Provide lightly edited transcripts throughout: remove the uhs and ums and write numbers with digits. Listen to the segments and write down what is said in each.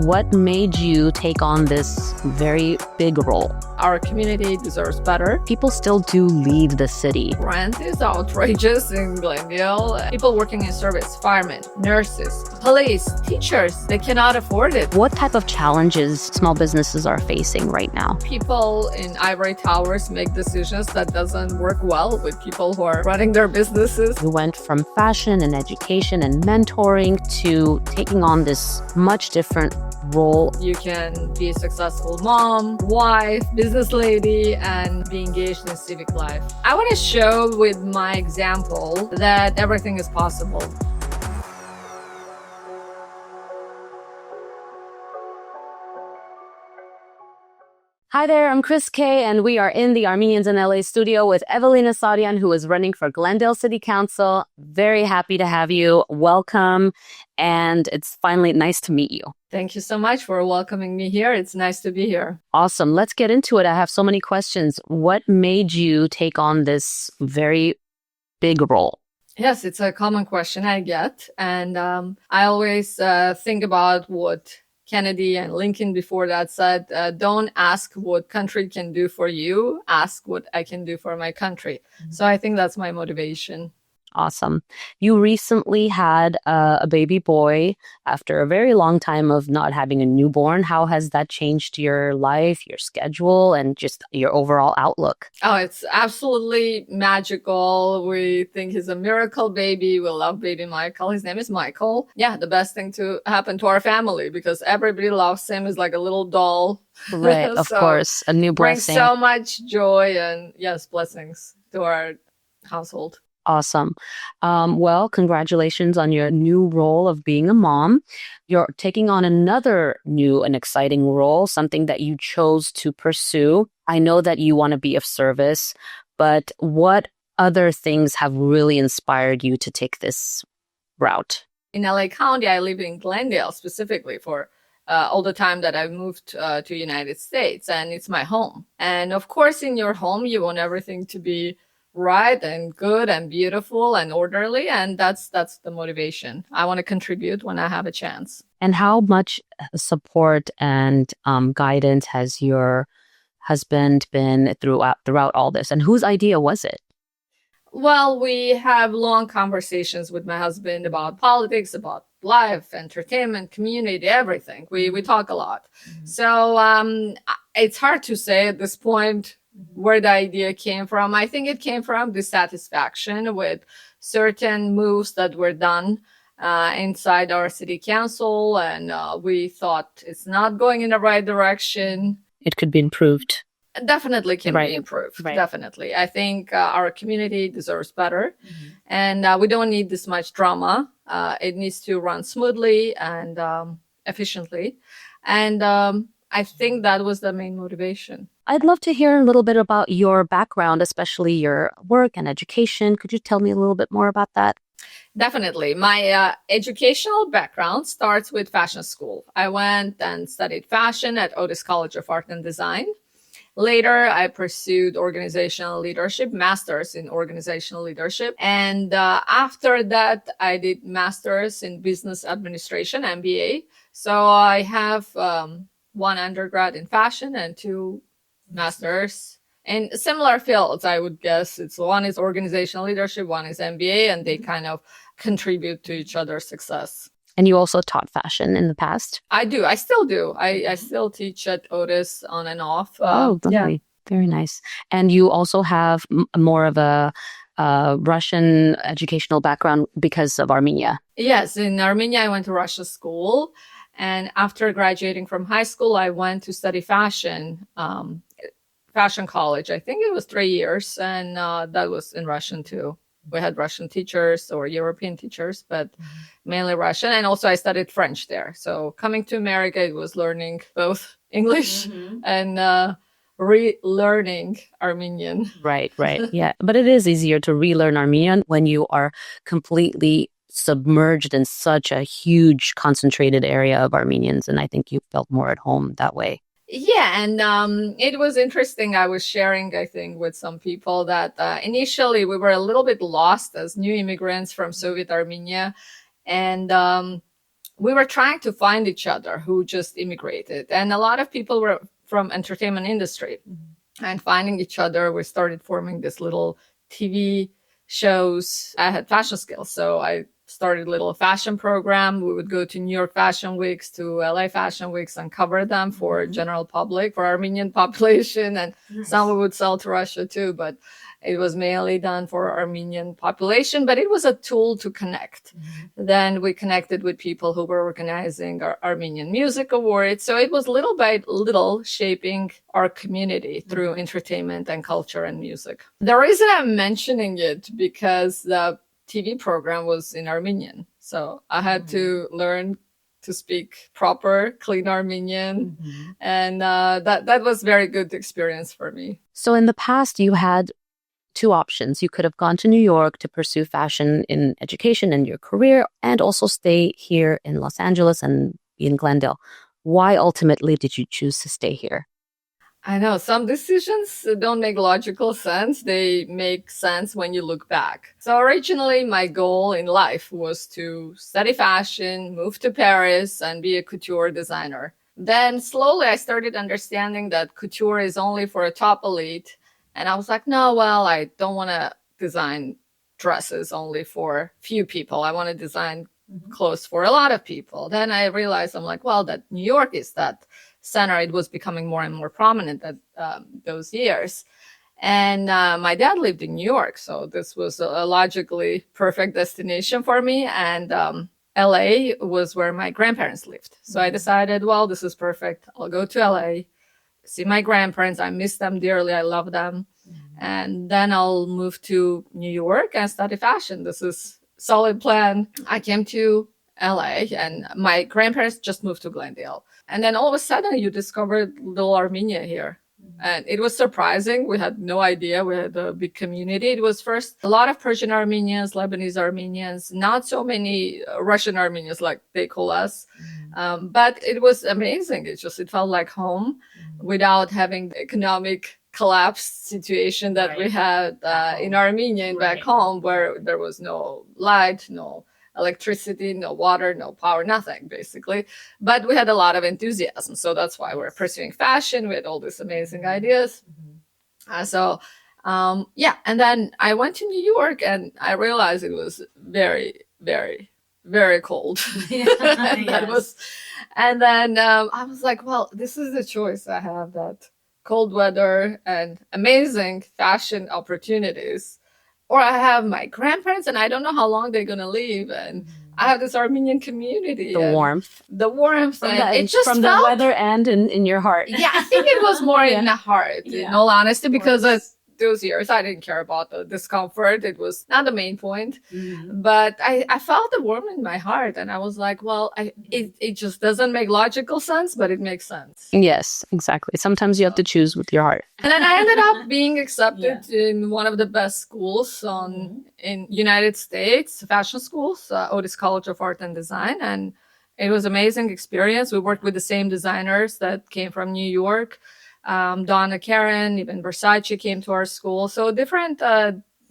What made you take on this very big role? Our community deserves better. People still do leave the city. Rent is outrageous in Glendale. People working in service, firemen, nurses, police, teachers, they cannot afford it. What type of challenges small businesses are facing right now? People in ivory towers make decisions that doesn't work well with people who are running their businesses. You went from fashion and education and mentoring to taking on this much different role. You can be a successful mom, wife, business lady, and be engaged in civic life. I want to show with my example that everything is possible. Hi there, I'm Kriss K, and we are in the Armenians in LA studio with Evelina Sarian, who is running for Glendale City Council. Very happy to have you. Welcome, and it's finally nice to meet you. Thank you so much for welcoming me here. It's nice to be here. Awesome. Let's get into it. I have so many questions. What made you take on this very big role? Yes, it's a common question I get. And I always think about what Kennedy and Lincoln before that said, don't ask what country can do for you, ask what I can do for my country. Mm-hmm. So I think that's my motivation. Awesome. You recently had a baby boy after a very long time of not having a newborn. How has that changed your life, your schedule, and just your overall outlook? Oh, it's absolutely magical. We think he's a miracle baby. We love baby Michael. His name is Michael. Yeah, the best thing to happen to our family because everybody loves him. He's like a little doll. Right, of course. A new blessing. Brings so much joy and, yes, blessings to our household. Awesome. Well, congratulations on your new role of being a mom. You're taking on another new and exciting role, something that you chose to pursue. I know that you want to be of service, but what other things have really inspired you to take this route? In LA County, I live in Glendale specifically for all the time that I've moved to the United States, and it's my home. And of course, in your home, you want everything to be right and good and beautiful and orderly, and that's the motivation. I want to contribute when I have a chance. And how much support and guidance has your husband been throughout all this, and whose idea was it? Well, we have long conversations with my husband about politics, about life, entertainment, community, everything. We talk a lot. Mm-hmm. So it's hard to say at this point where the idea came from. I think it came from dissatisfaction with certain moves that were done inside our city council, and we thought it's not going in the right direction. It could be improved. Definitely can be improved. Right. Definitely. I think our community deserves better, and we don't need this much drama. It needs to run smoothly and efficiently, and I think that was the main motivation. I'd love to hear a little bit about your background, especially your work and education. Could you tell me a little bit more about that? Definitely. My educational background starts with fashion school. I went and studied fashion at Otis College of Art and Design. Later, I pursued organizational leadership, master's in organizational leadership. And after that, I did master's in business administration, MBA. So I have one undergrad in fashion and two masters in similar fields, I would guess. One is organizational leadership, one is MBA, and they kind of contribute to each other's success. And you also taught fashion in the past? I do. I still do. I still teach at Otis on and off. Yeah. Very nice. And you also have more of a Russian educational background because of Armenia. Yes. In Armenia, I went to Russian school. And after graduating from high school, I went to study fashion college. I think it was 3 years. And that was in Russian too. We had Russian teachers or European teachers, but mainly Russian. And also I studied French there. So coming to America, it was learning both English and relearning Armenian. Right. Yeah. But it is easier to relearn Armenian when you are completely submerged in such a huge concentrated area of Armenians. And I think you felt more at home that way. Yeah, and it was interesting. I was sharing, I think, with some people that initially we were a little bit lost as new immigrants from Soviet Armenia. And we were trying to find each other who just immigrated. And a lot of people were from entertainment industry. And finding each other, we started forming this little TV shows. I had fashion skills, so I started a little fashion program. We would go to New York Fashion Weeks, to LA Fashion Weeks, and cover them for general public, for Armenian population, and some we would sell to Russia too. But it was mainly done for Armenian population, but it was a tool to connect. Then we connected with people who were organizing our Armenian Music Awards. So it was little by little shaping our community through entertainment and culture and music. The reason I'm mentioning it because the TV program was in Armenian. So I had to learn to speak proper, clean Armenian. And that was very good experience for me. So in the past, you had two options. You could have gone to New York to pursue fashion in education and your career, and also stay here in Los Angeles and be in Glendale. Why ultimately did you choose to stay here? I know some decisions don't make logical sense. They make sense when you look back. So originally my goal in life was to study fashion, move to Paris, and be a couture designer. Then slowly I started understanding that couture is only for a top elite. And I was like, no, well, I don't want to design dresses only for few people. I want to design clothes for a lot of people. Then I realized, I'm like, well, that New York is that center. It was becoming more and more prominent at those years. And my dad lived in New York. So this was a logically perfect destination for me. And LA was where my grandparents lived. So I decided, well, this is perfect. I'll go to LA, see my grandparents. I miss them dearly. I love them. And then I'll move to New York and study fashion. This is solid plan. I came to LA and my grandparents just moved to Glendale. And then all of a sudden you discovered little Armenia here. And it was surprising. We had no idea. We had a big community. It was first a lot of Persian Armenians, Lebanese Armenians, not so many Russian Armenians like they call us. But it was amazing. It felt like home without having the economic collapse situation that we had in Armenia and back home, where there was no light, no electricity, no water, no power, nothing basically. But we had a lot of enthusiasm. So that's why we're pursuing fashion. We had all these amazing ideas. And then I went to New York and I realized it was very, very, very cold. And then I was like, well, this is the choice I have, that cold weather and amazing fashion opportunities. Or I have my grandparents and I don't know how long they're going to live. And I have this Armenian community. The warmth. It just from felt, the weather and in your heart. Yeah, I think it was more in the heart, in all honesty, because those years I didn't care about the discomfort. It was not the main point. But I felt the warmth in my heart. And I was like, well, it just doesn't make logical sense, but it makes sense. Yes, exactly. Sometimes you have to choose with your heart. And then I ended up being accepted in one of the best schools in United States, fashion schools, Otis College of Art and Design. And it was an amazing experience. We worked with the same designers that came from New York. Donna Karen, even Versace came to our school. So different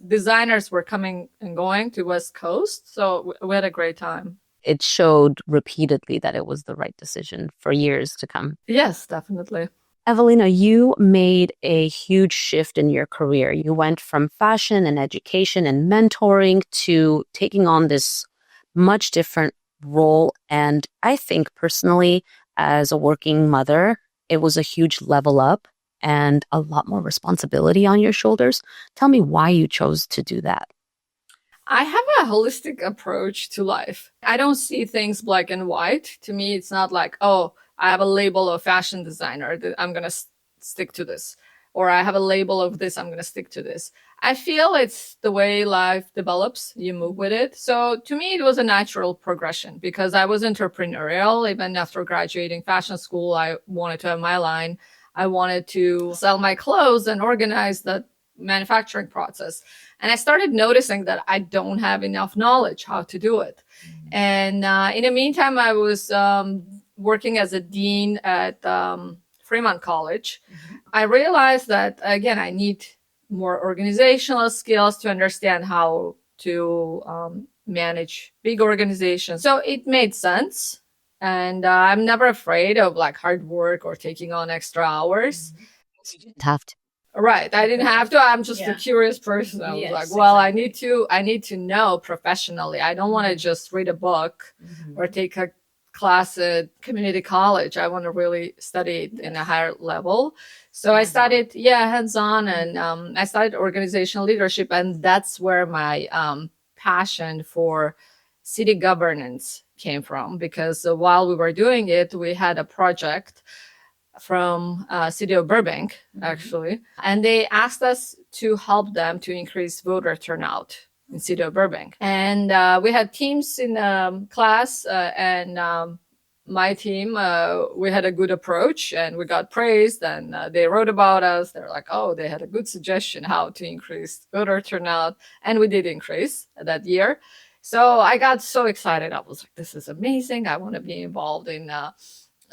designers were coming and going to West Coast. So we had a great time. It showed repeatedly that it was the right decision for years to come. Yes, definitely. Evelina, you made a huge shift in your career. You went from fashion and education and mentoring to taking on this much different role. And I think personally, as a working mother, it was a huge level up and a lot more responsibility on your shoulders. Tell me why you chose to do that. I have a holistic approach to life. I don't see things black and white. To me, it's not like, oh, I have a label of fashion designer, I'm going to stick to this. Or I have a label of this, I'm going to stick to this. I feel it's the way life develops, you move with it. So to me, it was a natural progression because I was entrepreneurial. Even after graduating fashion school, I wanted to have my line. I wanted to sell my clothes and organize the manufacturing process. And I started noticing that I don't have enough knowledge how to do it. And in the meantime, I was working as a dean at Fremont College. I realized that, again, I need more organizational skills to understand how to manage big organizations. So it made sense. And I'm never afraid of like hard work or taking on extra hours. You didn't have to. Right. I didn't have to. I'm just a curious person. I was Yes, like, well, exactly. I need to know professionally. I don't want to just read a book or take a class at community college. I want to really study it in a higher level. So I studied, hands-on, and I studied organizational leadership, and that's where my passion for city governance came from. Because while we were doing it, we had a project from city of Burbank, actually, and they asked us to help them to increase voter turnout in city of Burbank. And we had teams in class, and my team, we had a good approach, and we got praised, and they wrote about us. They're like, oh, they had a good suggestion how to increase voter turnout, and we did increase that year. So I got so excited. I was like, this is amazing. I want to be involved in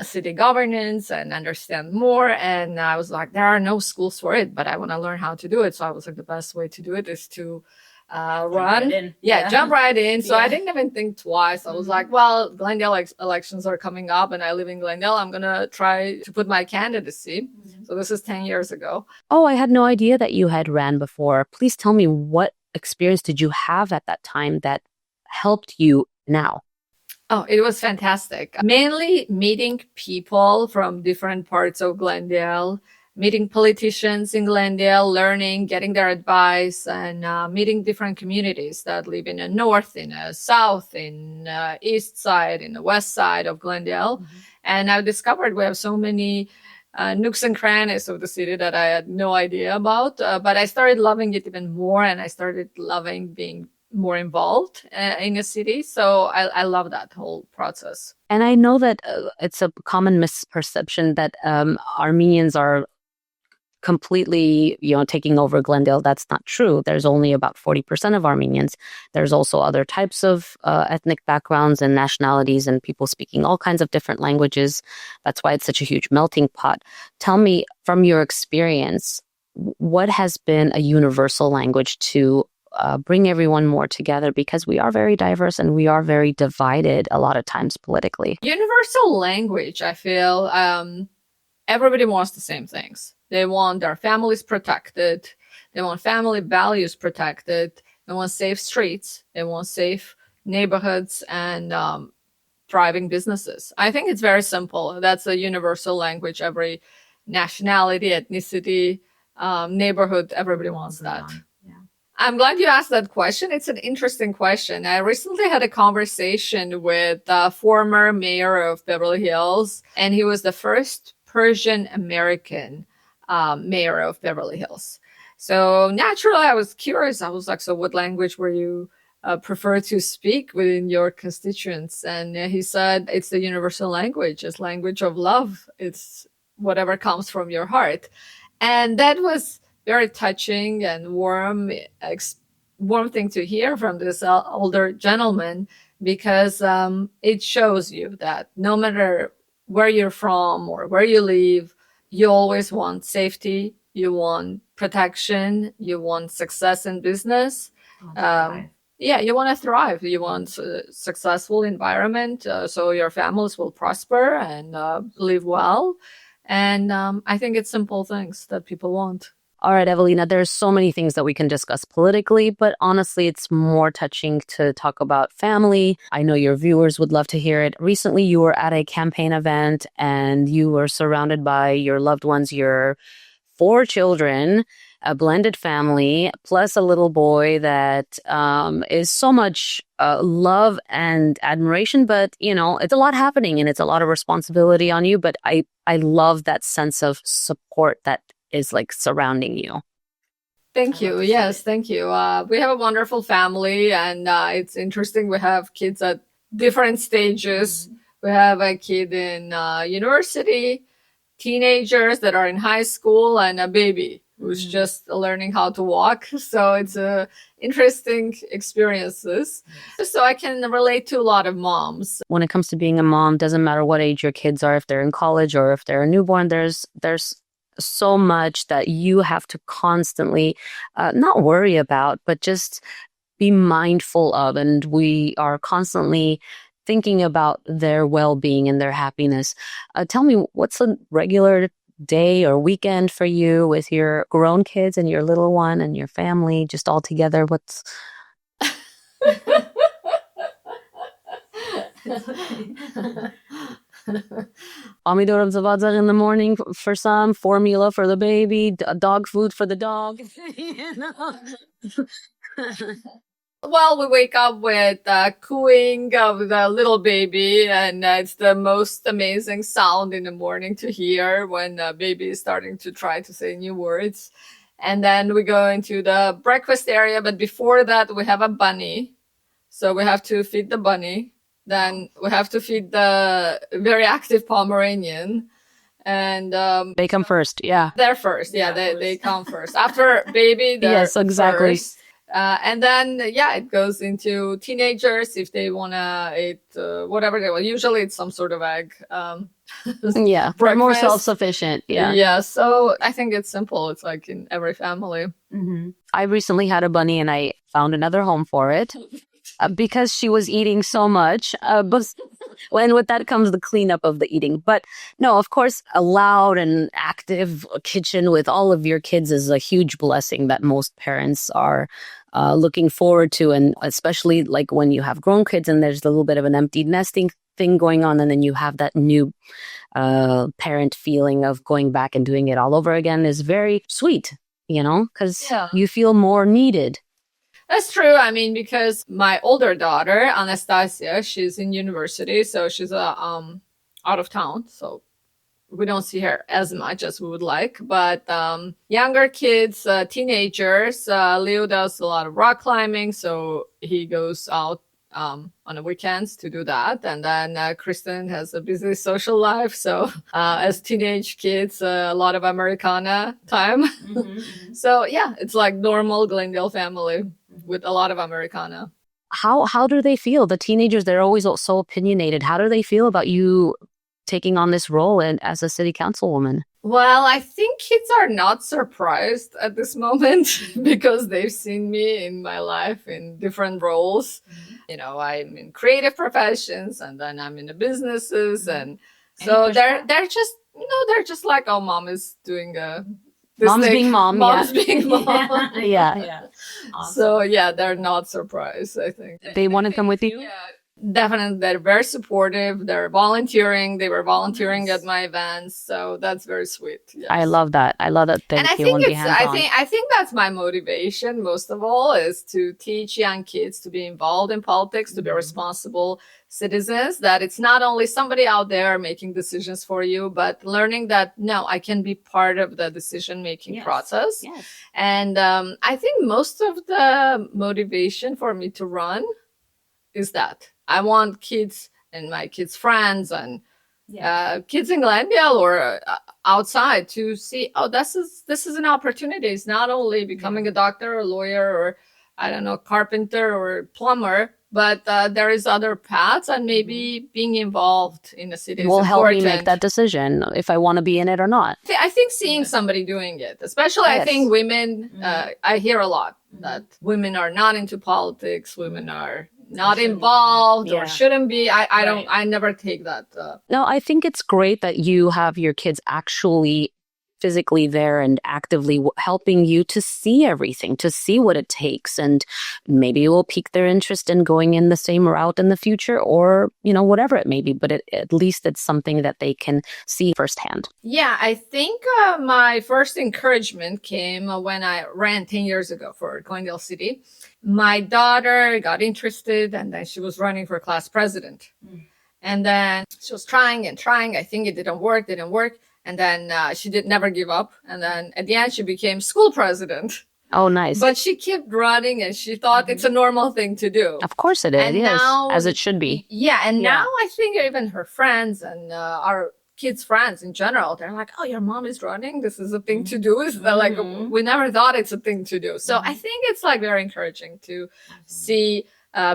city governance and understand more. And I was like, there are no schools for it, but I want to learn how to do it. So I was like, the best way to do it is to run. Right, Jump right in. So I Yeah. didn't even think twice. I was like, well, Glendale elections are coming up and I live in Glendale. I'm going to try to put my candidacy. So this is 10 years ago. Oh, I had no idea that you had ran before. Please tell me, what experience did you have at that time that helped you now? Oh, it was fantastic. Mainly meeting people from different parts of Glendale, meeting politicians in Glendale, learning, getting their advice, and meeting different communities that live in the north, in the south, in the east side, in the west side of Glendale. And I've discovered we have so many nooks and crannies of the city that I had no idea about. But I started loving it even more, and I started loving being more involved in a city. So I love that whole process. And I know that it's a common misperception that Armenians are completely, taking over Glendale. That's not true. There's only about 40% of Armenians. There's also other types of ethnic backgrounds and nationalities and people speaking all kinds of different languages. That's why it's such a huge melting pot. Tell me, from your experience, what has been a universal language to bring everyone more together, because we are very diverse and we are very divided a lot of times politically. Universal language, I feel everybody wants the same things. They want their families protected. They want family values protected. They want safe streets. They want safe neighborhoods and thriving businesses. I think it's very simple. That's a universal language. Every nationality, ethnicity, neighborhood, everybody wants that. I'm glad you asked that question. It's an interesting question. I recently had a conversation with the former mayor of Beverly Hills, and he was the first Persian American mayor of Beverly Hills. So naturally, I was curious. I was like, so what language were you prefer to speak within your constituents? And he said, it's the universal language. It's language of love. It's whatever comes from your heart. And that was very touching and warm thing to hear from this older gentleman, because it shows you that no matter where you're from or where you live, you always want safety, you want protection, you want success in business. You want to thrive. You want a successful environment so your families will prosper and live well. And I think it's simple things that people want. All right, Evelina, there's so many things that we can discuss politically, but honestly, it's more touching to talk about family. I know your viewers would love to hear it. Recently, you were at a campaign event and you were surrounded by your loved ones, your 4 children, a blended family, plus a little boy that is so much love and admiration. But, it's a lot happening and it's a lot of responsibility on you. But I love that sense of support that is like surrounding you. Thank you. Yes, thank you. We have a wonderful family, and it's interesting. We have kids at different stages. We have a kid in university, teenagers that are in high school, and a baby who's just learning how to walk. So it's interesting experiences. So I can relate to a lot of moms. When it comes to being a mom, doesn't matter what age your kids are, if they're in college or if they're a newborn, there's so much that you have to constantly not worry about, but just be mindful of, and we are constantly thinking about their well-being and their happiness. Tell me, what's a regular day or weekend for you with your grown kids and your little one and your family just all together? What's Pomidoro zavadzag in the morning for some, formula for the baby, dog food for the dog. You know? Well, we wake up with cooing of the little baby, and it's the most amazing sound in the morning to hear when baby is starting to try to say new words. And then we go into the breakfast area, but before that, we have a bunny. So we have to feed the bunny. Then we have to feed the very active Pomeranian. And they come first, yeah. They're first, yeah. They come first. After baby, they're yes, exactly. first. And then, it goes into teenagers if they want to eat whatever they want. Usually it's some sort of egg. Yeah, more self-sufficient. Yeah. Yeah, so I think it's simple. It's like in every family. Mm-hmm. I recently had a bunny and I found another home for it because she was eating so much. But when with that comes the cleanup of the eating. But no, of course, a loud and active kitchen with all of your kids is a huge blessing that most parents are looking forward to. And especially like when you have grown kids and there's a little bit of an empty nesting thing going on, and then you have that new parent feeling of going back and doing it all over again is very sweet, because you feel more needed. That's true. I mean, because my older daughter, Anastasia, she's in university, so she's out of town. So we don't see her as much as we would like. But younger kids, teenagers, Leo does a lot of rock climbing, so he goes out on the weekends to do that. And then Kristen has a busy social life. So as teenage kids, a lot of Americana time. Mm-hmm. So yeah, it's like normal Glendale family with a lot of Americana. How do they feel? The teenagers, they're always so opinionated. How do they feel about you taking on this role as a city councilwoman? Well, I think kids are not surprised at this moment because they've seen me in my life in different roles. Mm-hmm. I'm in creative professions, and then I'm in the businesses, and so they're just like, oh, mom is doing Mom's being mom. Mom's being mom. Yeah. Awesome. So they're not surprised, I think. They want to come with you? Yeah. Definitely, they're very supportive. They're volunteering. They were volunteering at my events, so that's very sweet. Yes. I love that. I love that. And I think that's my motivation most of all, is to teach young kids to be involved in politics, to be responsible citizens. That it's not only somebody out there making decisions for you, but learning that no, I can be part of the decision-making process. Yes. And I think most of the motivation for me to run is that I want kids and my kids' friends and kids in Glendale or outside to see, oh, this is an opportunity. It's not only becoming a doctor or lawyer or, I don't know, carpenter or plumber, but there is other paths, and maybe being involved in the city will help me make that decision if I want to be in it or not. I think seeing somebody doing it, especially I think women, I hear a lot that women are not into politics, women are not involved or shouldn't be. I never take that. No, I think it's great that you have your kids actually physically there and actively helping you to see everything, to see what it takes. And maybe it will pique their interest in going in the same route in the future, or, whatever it may be. But at least it's something that they can see firsthand. Yeah, I think my first encouragement came when I ran 10 years ago for Glendale City. My daughter got interested, and then she was running for class president. And then she was trying and trying. I think it didn't work. And then she never give up. And then at the end, she became school president. Oh, nice. But she kept running, and she thought it's a normal thing to do. Of course it is. And yes, now, as it should be. Yeah. And now I think even her friends and our kids' friends in general, they're like, oh, your mom is running. This is a thing to do. Like, we never thought it's a thing to do. So I think it's like very encouraging to see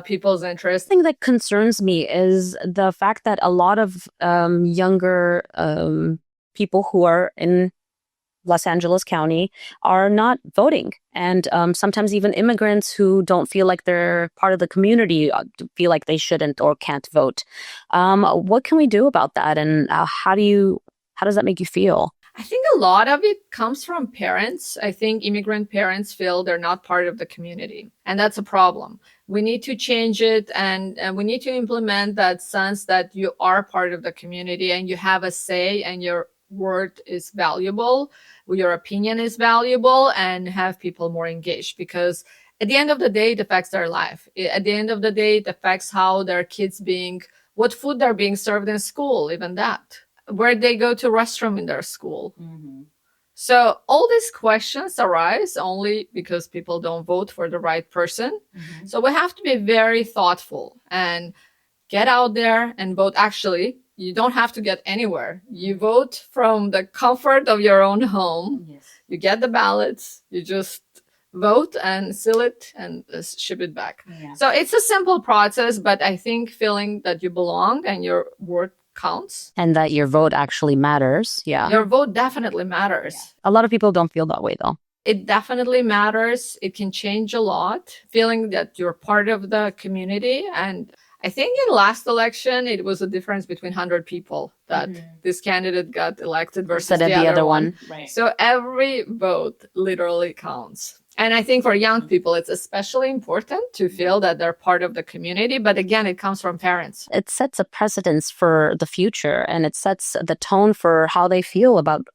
people's interest. The thing that concerns me is the fact that a lot of younger people who are in Los Angeles County are not voting. And sometimes even immigrants who don't feel like they're part of the community feel like they shouldn't or can't vote. What can we do about that? And how does that make you feel? I think a lot of it comes from parents. I think immigrant parents feel they're not part of the community, and that's a problem. We need to change it, and we need to implement that sense that you are part of the community and you have a say and your word is valuable, your opinion is valuable, and have people more engaged, because at the end of the day, it affects their life. At the end of the day, it affects how their kids what food they're being served in school, even that, where they go to restroom in their school. Mm-hmm. So all these questions arise only because people don't vote for the right person. Mm-hmm. So we have to be very thoughtful and get out there and vote. Actually, you don't have to get anywhere. You vote from the comfort of your own home. Yes. You get the ballots, you just vote and seal it and ship it back. Yeah. So it's a simple process, but I think feeling that you belong and your word counts. And that your vote actually matters. Yeah. Your vote definitely matters. Yeah. A lot of people don't feel that way, though. It definitely matters. It can change a lot. Feeling that you're part of the community. And I think in last election, it was a difference between 100 people that this candidate got elected versus the other one. Right. So every vote literally counts. And I think for young people, it's especially important to feel that they're part of the community. But again, it comes from parents. It sets a precedence for the future, and it sets the tone for how they feel about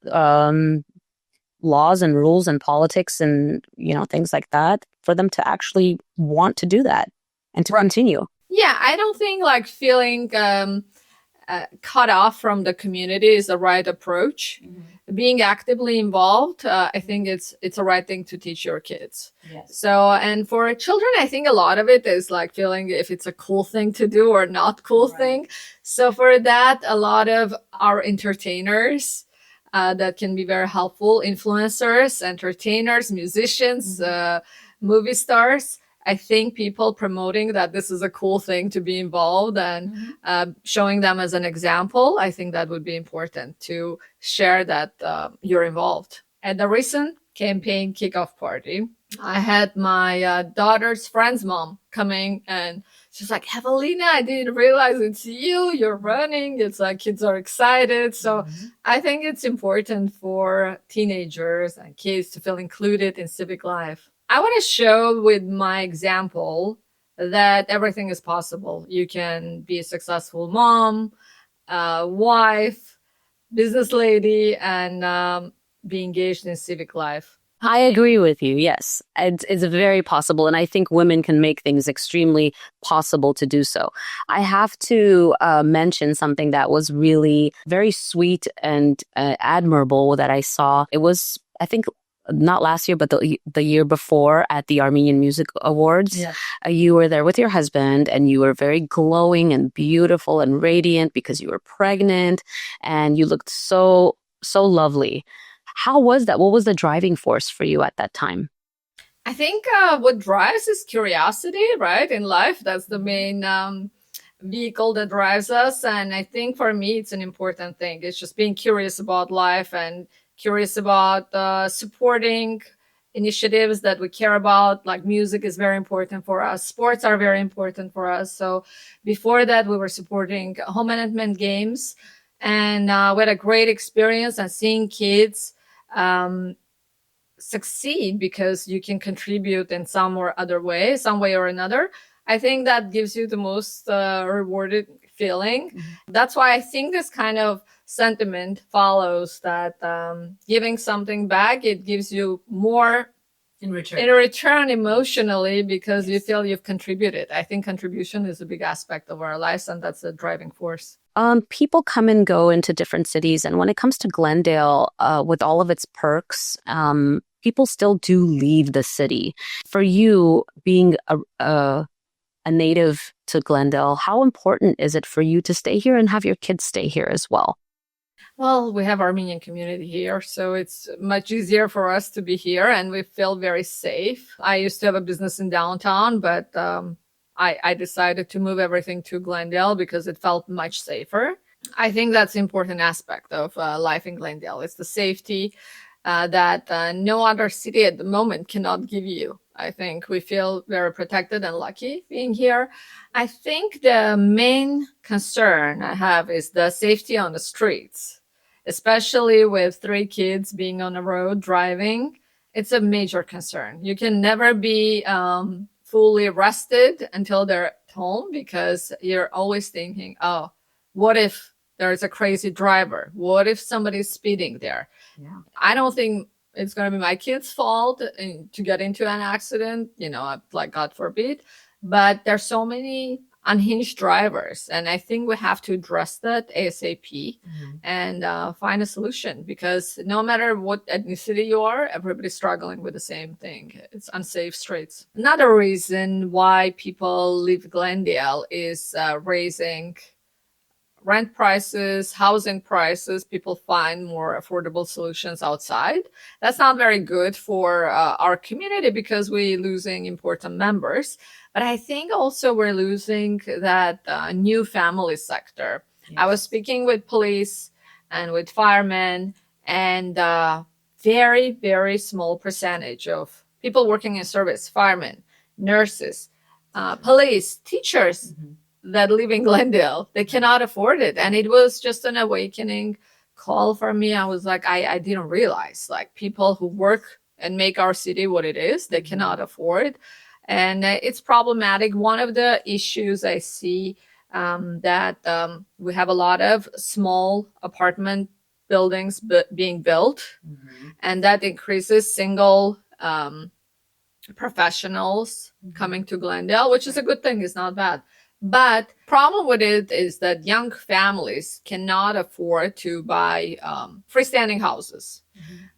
laws and rules and politics and, things like that, for them to actually want to do that and to continue. Yeah, I don't think feeling cut off from the community is the right approach. Mm-hmm. Being actively involved, I think it's the right thing to teach your kids. Yes. So, and for children, I think a lot of it is feeling if it's a cool thing to do or not cool thing. So for that, a lot of our entertainers that can be very helpful, influencers, entertainers, musicians, movie stars. I think people promoting that this is a cool thing to be involved and showing them as an example, I think that would be important to share that you're involved. At the recent campaign kickoff party, I had my daughter's friend's mom coming, and she's like, Evelina, I didn't realize it's you're running. It's kids are excited. So I think it's important for teenagers and kids to feel included in civic life. I want to show with my example that everything is possible. You can be a successful mom, wife, business lady, and be engaged in civic life. I agree with you. Yes, it's very possible. And I think women can make things extremely possible to do so. I have to mention something that was really very sweet and admirable that I saw. It was, I think, not last year, but the year before at the Armenian Music Awards. Yeah. You were there with your husband and you were very glowing and beautiful and radiant because you were pregnant and you looked so lovely. How was that? What was the driving force for you at that time? I think what drives is curiosity, right? In life, that's the main vehicle that drives us. And I think for me, it's an important thing. It's just being curious about life and curious about supporting initiatives that we care about. Like music is very important for us. Sports are very important for us. So before that, we were supporting home management games, and we had a great experience and seeing kids succeed because you can contribute in some way or another. I think that gives you the most rewarded feeling. Mm-hmm. That's why I think this kind of sentiment follows that giving something back, it gives you more in return emotionally because you feel you've contributed. I think contribution is a big aspect of our lives, and that's a driving force. People come and go into different cities, and when it comes to Glendale, with all of its perks, people still do leave the city. For you, being a native to Glendale, how important is it for you to stay here and have your kids stay here as well? Well, we have Armenian community here, so it's much easier for us to be here, and we feel very safe. I used to have a business in downtown, but I decided to move everything to Glendale because it felt much safer. I think that's an important aspect of life in Glendale. It's the safety. that no other city at the moment cannot give you. I think we feel very protected and lucky being here. I think the main concern I have is the safety on the streets, especially with 3 kids being on the road driving. It's a major concern. You can never be fully rested until they're at home because you're always thinking, oh, what if there's a crazy driver? What if somebody's speeding there? Yeah. I don't think it's going to be my kid's fault to get into an accident, like God forbid. But there's so many unhinged drivers. And I think we have to address that ASAP and find a solution, because no matter what ethnicity you are, everybody's struggling with the same thing. It's unsafe streets. Another reason why people leave Glendale is raising rent prices, housing prices. People find more affordable solutions outside. That's not very good for our community because we're losing important members. But I think also we're losing that new family sector. Yes. I was speaking with police and with firemen, and very, very small percentage of people working in service, firemen, nurses, police, teachers, that live in Glendale. They cannot afford it. And it was just an awakening call for me. I was like, I didn't realize, like, people who work and make our city what it is, they cannot afford. And it's problematic. One of the issues I see that we have a lot of small apartment buildings being built, and that increases single professionals coming to Glendale, which is a good thing. It's not bad. But problem with it is that young families cannot afford to buy freestanding houses,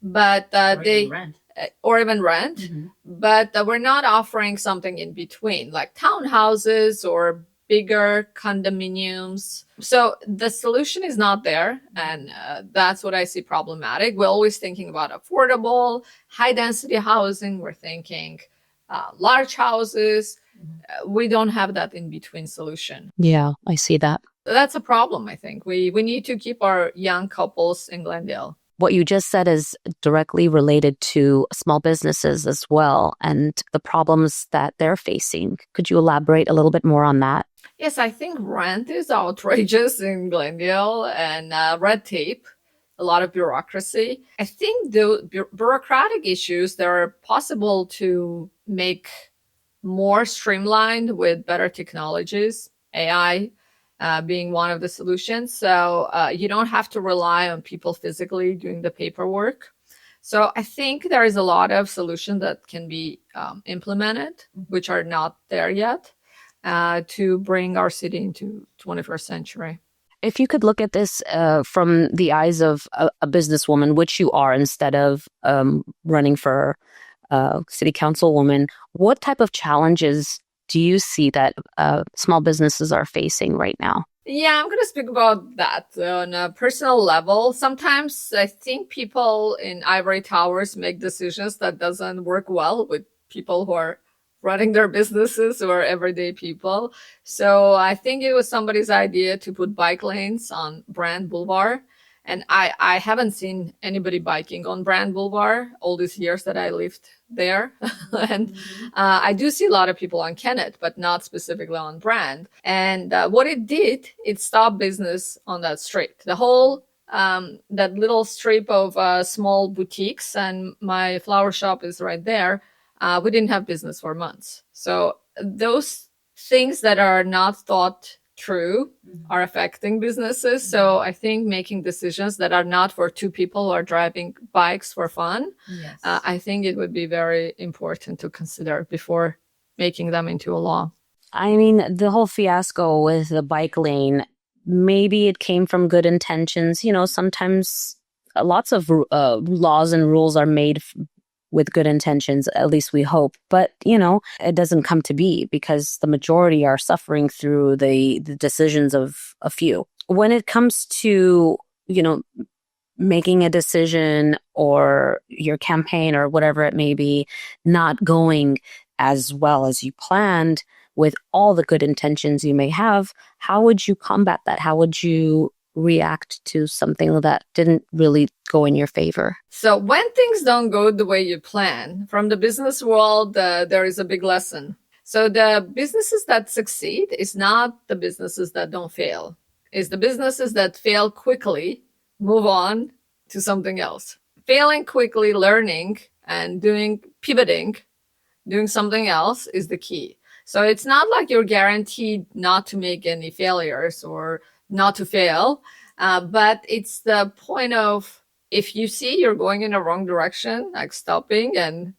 but or even rent. But we're not offering something in between, like townhouses or bigger condominiums. So the solution is not there, and that's what I see problematic. We're always thinking about affordable, high density housing. We're thinking large houses. We don't have that in between solution. Yeah, I see that. That's a problem, I think. We need to keep our young couples in Glendale. What you just said is directly related to small businesses as well and the problems that they're facing. Could you elaborate a little bit more on that? Yes, I think rent is outrageous in Glendale, and red tape, a lot of bureaucracy. I think the bureaucratic issues, they're possible to make more streamlined with better technologies, AI being one of the solutions. So you don't have to rely on people physically doing the paperwork. So I think there is a lot of solutions that can be implemented, which are not there yet, to bring our city into 21st century. If you could look at this from the eyes of a businesswoman, which you are, instead of running for city councilwoman, what type of challenges do you see that small businesses are facing right now? Yeah, I'm going to speak about that on a personal level. Sometimes I think people in ivory towers make decisions that doesn't work well with people who are running their businesses or everyday people. So I think it was somebody's idea to put bike lanes on Brand Boulevard. And I haven't seen anybody biking on Brand Boulevard all these years that I lived there. And I do see a lot of people on Kennett, but not specifically on Brand. And what it did, it stopped business on that street. The whole, that little strip of small boutiques, and my flower shop is right there. We didn't have business for months. So those things that are not thought true are affecting businesses. So I think making decisions that are not for two people who are driving bikes for fun, I think it would be very important to consider before making them into a law. I mean, the whole fiasco with the bike lane, maybe it came from good intentions. You know, sometimes lots of laws and rules are made with good intentions, at least we hope. But, you know, it doesn't come to be because the majority are suffering through the decisions of a few. When it comes to, you know, making a decision or your campaign or whatever it may be, not going as well as you planned with all the good intentions you may have, how would you combat that? How would you react to something that didn't really go in your favor? So when things don't go the way you plan, from the business world, there is a big lesson. So the businesses that succeed is not the businesses that don't fail. It's the businesses that fail quickly, move on to something else. Failing quickly, learning and pivoting, doing something else is the key. So it's not like you're guaranteed not to make any failures or not to fail, but it's the point of, if you see you're going in the wrong direction, like stopping and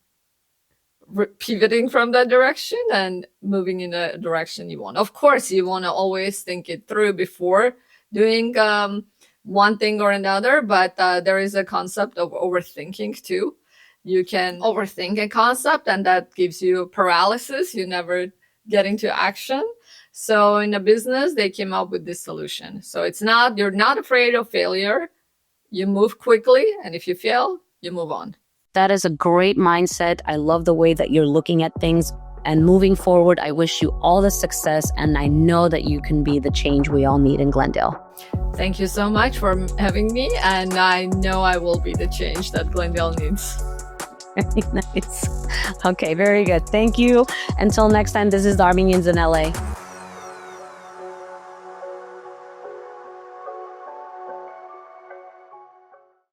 pivoting from that direction and moving in the direction you want. Of course, you want to always think it through before doing one thing or another, but there is a concept of overthinking too. You can overthink a concept and that gives you paralysis. You never get into action. So in a business, they came up with this solution. So you're not afraid of failure. You move quickly. And if you fail, you move on. That is a great mindset. I love the way that you're looking at things. And moving forward, I wish you all the success. And I know that you can be the change we all need in Glendale. Thank you so much for having me. And I know I will be the change that Glendale needs. Very nice. Okay, very good. Thank you. Until next time, this is the Armenians in LA.